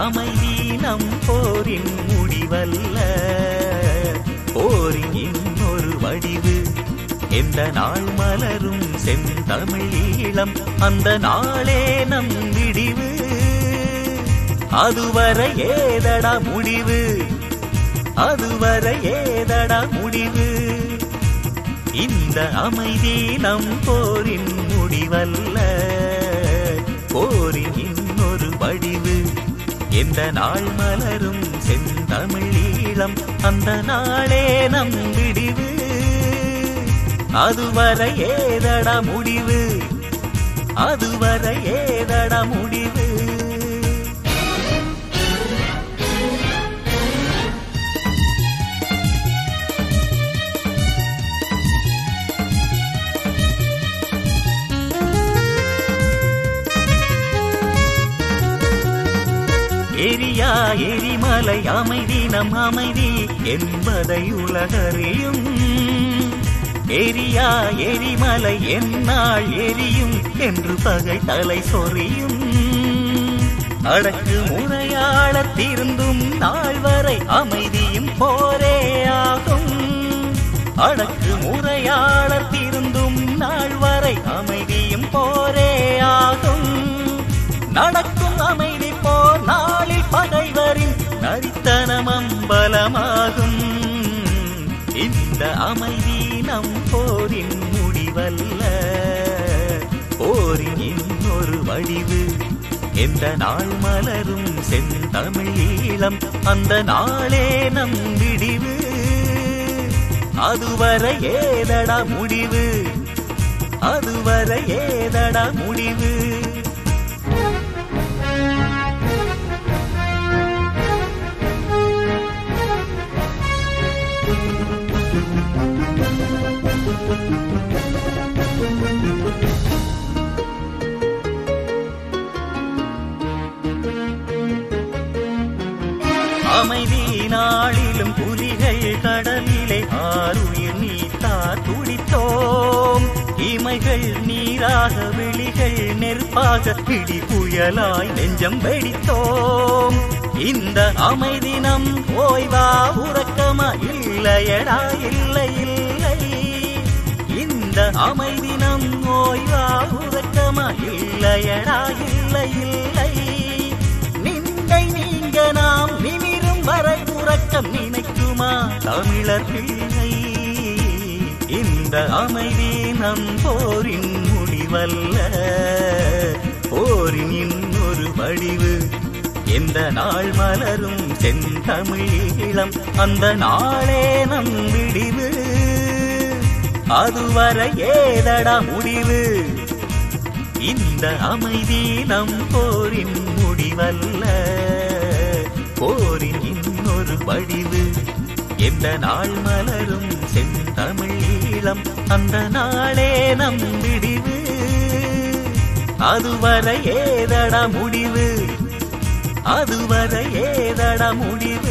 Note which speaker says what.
Speaker 1: அமைதி நம் போரின் முடிவல்ல, போரின் இன்னொரு வடிவு. எந்த நாள் மலரும் செந்தமிழீழம், அந்த நாளே நம் விடிவு. அதுவரை ஏதடா முடிவு, அதுவரை ஏதடா முடிவு. இந்த அமைதி நம் போரின் முடிவல்ல, போரின் இன்னொரு வடிவு. எந்த நாள் மலரும் செந்தமிழீழம், அந்த நாளே நம் விடிவு. அதுவரை ஏதடா முடிவு, அதுவரை ஏதடா முடிவு. எரியா எரிமலை அமைதி நம் அமைதி என்பதை உலகறியும். எரியா எரிமலை எந்நாள் எரியும் என்று பகை தலை சொறியும். அடக்கு முறையாள திருந்தும் நாள் வரை அமைதியும் போரே ஆகும். அடக்கு முறையாள திருந்தும் நாள் வரை அமைதியும் போரே ஆகும். நடக்கும் அமைதி போர் நாளில் பகைவரின் நரித்தனம் அம்பலமாகும். இந்த அமைதி நம் போரின் முடிவல்ல, போரின் இன்னொரு வடிவு. எந்த நாள் மலரும் செந்தமிழீழம், அந்த நாளே நம் விடிவு. அதுவரை ஏதடா முடிவு, அதுவரை ஏதடா முடிவு. அமைதி நாளிலும் புலிகள் கடலிலே ஆறுயிர் நீத்தார் துடித்தோம். இமைகள் நீராக விழிகள் நெருப்பாக பிடி புயலாய் நெஞ்சம் வெடித்தோம். இந்த அமைதி நம் ஓய்வா உறக்கமா இல்லையடா இல்லை இல்லை. இந்த அமைதி நம் ஓய்வா உறக்கமா இல்லையடா இல்லை இல்லை. நிந்தை நீங்க நாம் நிமிரும் வரை உறக்கம் நினைக்குமா தமிழர் பிள்ளை. இந்த அமைதி நம் போரின் முடிவல்ல, போரின் இன்னொரு வடிவு. எந்த நாள் மலரும் செந்தமிழீழம், அந்த நாளே நம் விடிவு. அதுவரை ஏதடா முடிவு, இந்த அமைதி நம் போரின் முடிவல்ல, போரின் இன்னொரு வடிவு. எந்த நாள் மலரும் செந்தமிழீழம், அந்த நாளே நம் விடிவு. அதுவரை ஏதடா முடிவு, அதுவரை ஏதடா முடிவு.